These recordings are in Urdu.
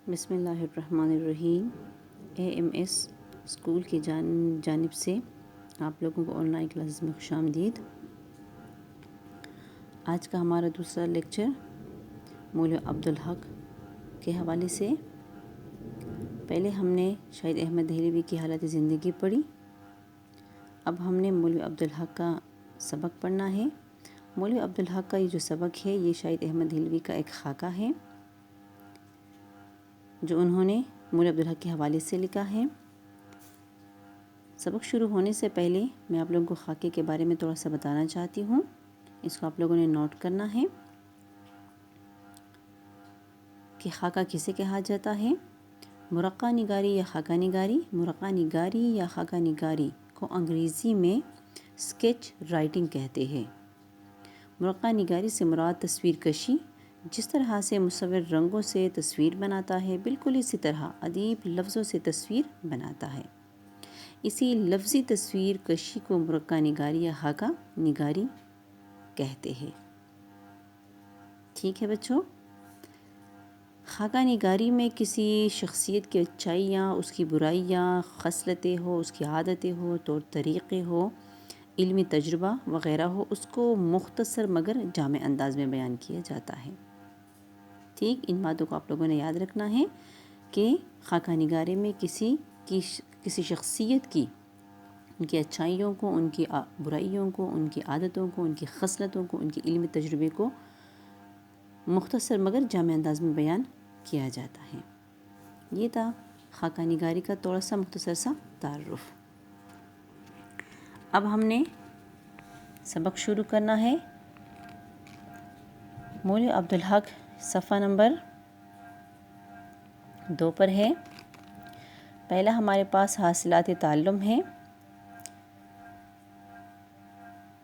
بسم اللہ الرحمن الرحیم۔ AMS اسکول کی جانب سے آپ لوگوں کو آن لائن کلاسز میں خوش آمدید۔ آج کا ہمارا دوسرا لیکچر مولوی عبدالحق کے حوالے سے۔ پہلے ہم نے شہید احمد دہلوی کی حالت زندگی پڑھی، اب ہم نے مولوی عبدالحق کا سبق پڑھنا ہے۔ مولوی عبدالحق کا یہ جو سبق ہے یہ شہید احمد دہلوی کا ایک خاکہ ہے جو انہوں نے مولوی عبدالحق کے حوالے سے لکھا ہے۔ سبق شروع ہونے سے پہلے میں آپ لوگوں کو خاکے کے بارے میں تھوڑا سا بتانا چاہتی ہوں، اس کو آپ لوگوں نے نوٹ کرنا ہے کہ خاکہ کسے کہا جاتا ہے۔ مرقع نگاری یا خاکہ نگاری، مرقع نگاری یا خاکہ نگاری کو انگریزی میں اسکیچ رائٹنگ کہتے ہیں۔ مرقع نگاری سے مراد تصویر کشی، جس طرح سے مصور رنگوں سے تصویر بناتا ہے بالکل اسی طرح ادیب لفظوں سے تصویر بناتا ہے۔ اسی لفظی تصویر کشی کو مرقع نگاری یا خاکہ نگاری کہتے ہیں۔ ٹھیک ہے بچوں، خاکہ نگاری میں کسی شخصیت کی اچھائیاں، اس کی برائیاں، خصلتیں ہو، اس کی عادتیں ہو، طور طریقے ہو، علمی تجربہ وغیرہ ہو، اس کو مختصر مگر جامع انداز میں بیان کیا جاتا ہے۔ ٹھیک، ان باتوں کو آپ لوگوں نے یاد رکھنا ہے کہ خاکہ نگاری میں کسی شخصیت کی، ان کی اچھائیوں کو، ان کی برائیوں کو، ان کی عادتوں کو، ان کی خصلتوں کو، ان کے علمی تجربے کو مختصر مگر جامع انداز میں بیان کیا جاتا ہے۔ یہ تھا خاکہ نگاری کا تھوڑا سا مختصر سا تعارف۔ اب ہم نے سبق شروع کرنا ہے۔ مولوی عبدالحق صفحہ نمبر 2 پر ہے۔ پہلا ہمارے پاس حاصلات تعلم ہے۔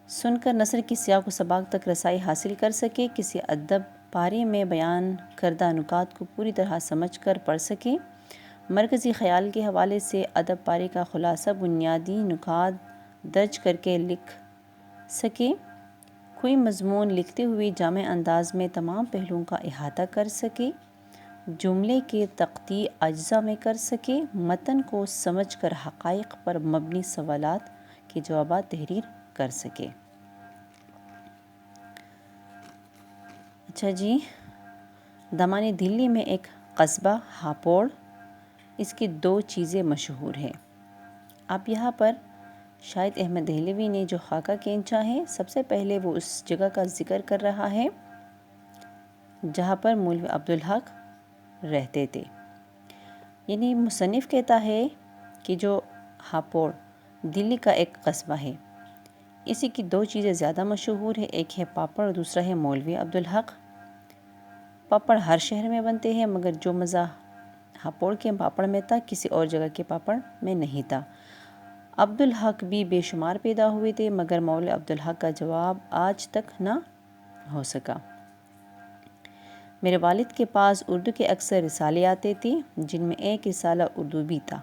سن کر نثر کی سیاق و سباق تک رسائی حاصل کر سکے، کسی ادب پارے میں بیان کردہ نکات کو پوری طرح سمجھ کر پڑھ سکے، مرکزی خیال کے حوالے سے ادب پارے کا خلاصہ بنیادی نکات درج کر کے لکھ سکے، کوئی مضمون لکھتے ہوئے جامع انداز میں تمام پہلوؤں کا احاطہ کر سکے، جملے کے تقطیع اجزاء میں کر سکے، متن کو سمجھ کر حقائق پر مبنی سوالات کے جوابات تحریر کر سکے۔ اچھا جی، دامن دلی میں ایک قصبہ ہاپوڑ، اس کی 2 چیزیں مشہور ہیں۔ اب یہاں پر شاہد احمد دہلوی نے جو خاکہ کھینچا ہے، سب سے پہلے وہ اس جگہ کا ذکر کر رہا ہے جہاں پر مولوی عبدالحق رہتے تھے۔ یعنی مصنف کہتا ہے کہ جو ہاپوڑ دلی کا ایک قصبہ ہے، اسی کی 2 چیزیں زیادہ مشہور ہے، ایک ہے پاپڑ اور دوسرا ہے مولوی عبدالحق۔ پاپڑ ہر شہر میں بنتے ہیں مگر جو مزہ ہاپوڑ کے پاپڑ میں تھا کسی اور جگہ کے پاپڑ میں نہیں تھا۔ عبدالحق بھی بے شمار پیدا ہوئے تھے مگر مولوی عبدالحق کا جواب آج تک نہ ہو سکا۔ میرے والد کے پاس اردو کے اکثر رسالے آتے تھے، جن میں ایک رسالہ اردو بھی تھا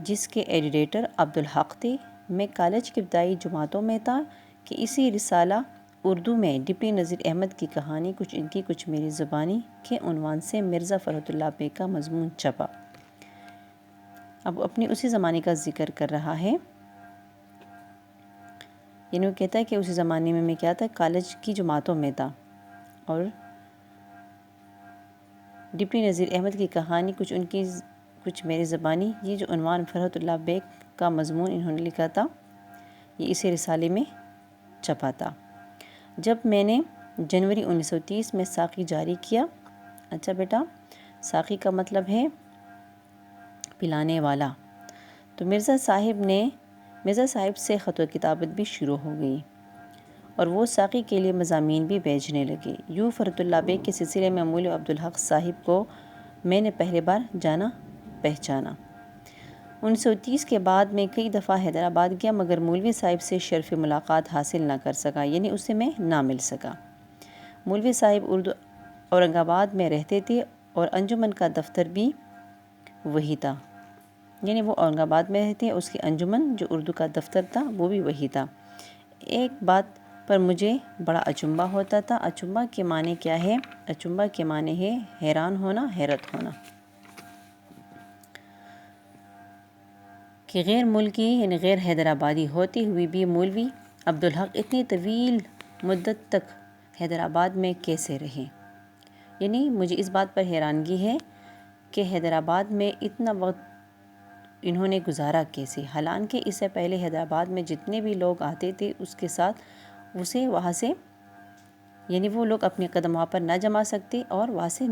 جس کے ایڈیٹر عبدالحق تھے۔ میں کالج کی ابتدائی جماعتوں میں تھا کہ اسی رسالہ اردو میں ڈپٹی نذیر احمد کی کہانی کچھ ان کی کچھ میری زبانی کے عنوان سے مرزا فرحت اللہ بیگ کا مضمون چھپا۔ اب اپنی اسی زمانے کا ذکر کر رہا ہے، یعنی وہ کہتا ہے کہ اسی زمانے میں کیا تھا، کالج کی جماعتوں میں تھا اور ڈپٹی نذیر احمد کی کہانی کچھ ان کی کچھ میری زبانی، یہ جو عنوان فرحت اللہ بیگ کا مضمون انہوں نے لکھا تھا، یہ اسی رسالے میں چھپا تھا۔ جب میں نے جنوری 1930 میں ساقی جاری کیا، اچھا بیٹا، ساقی کا مطلب ہے پلانے والا، تو مرزا صاحب سے خط و کتابت بھی شروع ہو گئی اور وہ ساقی کے لیے مضامین بھی بھیجنے لگے۔ یوں فرحت اللہ بیگ کے سلسلے میں مولوی عبدالحق صاحب کو میں نے پہلے بار جانا پہچانا۔ 1930 کے بعد میں کئی دفعہ حیدرآباد گیا مگر مولوی صاحب سے شرف ملاقات حاصل نہ کر سکا، یعنی اسے میں نہ مل سکا۔ مولوی صاحب اورنگ آباد میں رہتے تھے اور انجمن کا دفتر بھی وہی تھا، یعنی وہ اورنگ آباد میں رہتے، اس کی انجمن جو اردو کا دفتر تھا وہ بھی وہی تھا۔ ایک بات پر مجھے بڑا اچنبھا ہوتا تھا۔ اچنبھا کے معنی کیا ہے؟ اچنبھا کے معنی ہے حیران ہونا، حیرت ہونا۔ کہ غیر ملکی یعنی غیر حیدرآبادی ہوتے ہوئے بھی مولوی عبدالحق اتنی طویل مدت تک حیدرآباد میں کیسے رہے؟ یعنی مجھے اس بات پر حیرانگی ہے کہ حیدرآباد میں اتنا وقت انہوں نے گزارا کیسے، حالانکہ اس سے پہلے حیدرآباد میں جتنے بھی لوگ آتے تھے اس کے ساتھ اسے وہاں سے یعنی وہ لوگ اپنے قدم وہاں پر نہ جما سکتے اور وہاں سے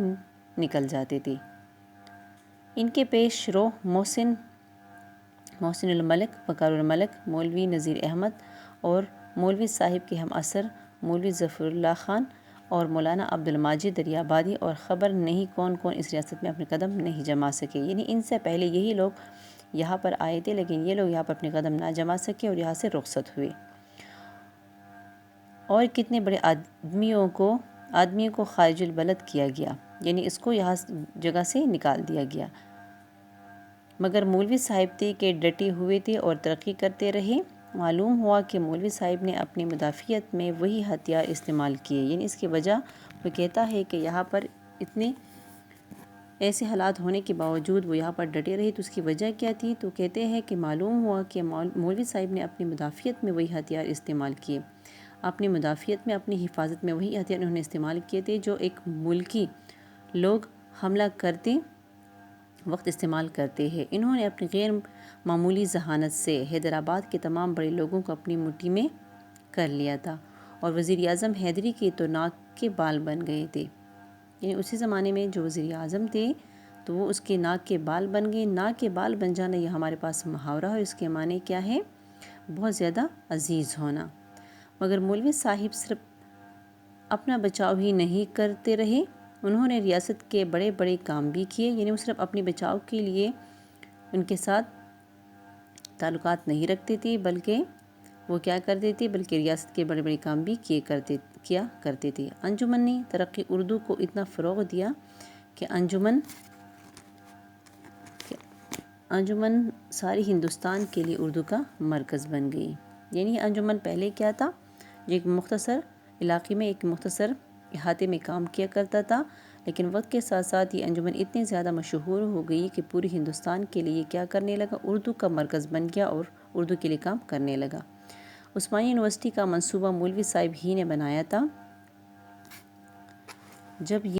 نکل جاتے تھے۔ ان کے پیش رو محسن الملک، وقار الملک، مولوی نذیر احمد اور مولوی صاحب کے ہم عصر مولوی ظفر اللہ خان اور مولانا عبدالماجد دریابادی اور خبر نہیں کون کون اس ریاست میں اپنے قدم نہیں جما سکے۔ یعنی ان سے پہلے یہی لوگ یہاں پر آئے تھے، لیکن یہ لوگ یہاں پر اپنے قدم نہ جما سکے اور یہاں سے رخصت ہوئے، اور کتنے بڑے آدمیوں کو خارج البلد کیا گیا، یعنی اس کو یہاں جگہ سے نکال دیا گیا، مگر مولوی صاحب تھے کہ ڈٹے ہوئے تھے اور ترقی کرتے رہے۔ معلوم ہوا کہ مولوی صاحب نے اپنی مدافعت میں وہی ہتھیار استعمال کیے، یعنی اس کی وجہ وہ کہتا ہے کہ یہاں پر اتنے ایسے حالات ہونے کے باوجود وہ یہاں پر ڈٹے رہے، تو اس کی وجہ کیا تھی؟ تو کہتے ہیں کہ معلوم ہوا کہ مولوی صاحب نے اپنی مدافعت میں وہی ہتھیار استعمال کیے، اپنی مدافعت میں، اپنی حفاظت میں وہی ہتھیار انہوں نے استعمال کیے تھے جو ایک ملکی لوگ حملہ کرتے وقت استعمال کرتے ہیں۔ انہوں نے اپنی غیر معمولی ذہانت سے حیدرآباد کے تمام بڑے لوگوں کو اپنی مٹھی میں کر لیا تھا، اور وزیر اعظم حیدری کے تو ناک کے بال بن گئے تھے۔ یعنی اسی زمانے میں جو وزیر اعظم تھے تو وہ اس کے ناک کے بال بن گئے۔ ناک کے بال بن جانا یہ ہمارے پاس محاورہ ہے، اس کے معنی کیا ہے؟ بہت زیادہ عزیز ہونا۔ مگر مولوی صاحب صرف اپنا بچاؤ ہی نہیں کرتے رہے، انہوں نے ریاست کے بڑے بڑے کام بھی کیے، یعنی وہ صرف اپنے بچاؤ کے لیے ان کے ساتھ تعلقات نہیں رکھتے تھے، بلکہ وہ کیا کرتے تھے؟ بلکہ ریاست کے بڑے بڑے کام بھی کیا کرتے تھے۔ انجمن نے ترقی اردو کو اتنا فروغ دیا کہ انجمن ساری ہندوستان کے لیے اردو کا مرکز بن گئی۔ یعنی انجمن پہلے کیا تھا؟ جو ایک مختصر علاقے میں ایک مختصر احاطے میں کام کیا کرتا تھا، لیکن وقت کے ساتھ ساتھ یہ انجمن اتنی زیادہ مشہور ہو گئی کہ پوری ہندوستان کے لیے کیا کرنے لگا؟ اردو کا مرکز بن گیا اور اردو کے لیے کام کرنے لگا۔ عثمانیہ یونیورسٹی کا منصوبہ مولوی صاحب ہی نے بنایا تھا۔ جب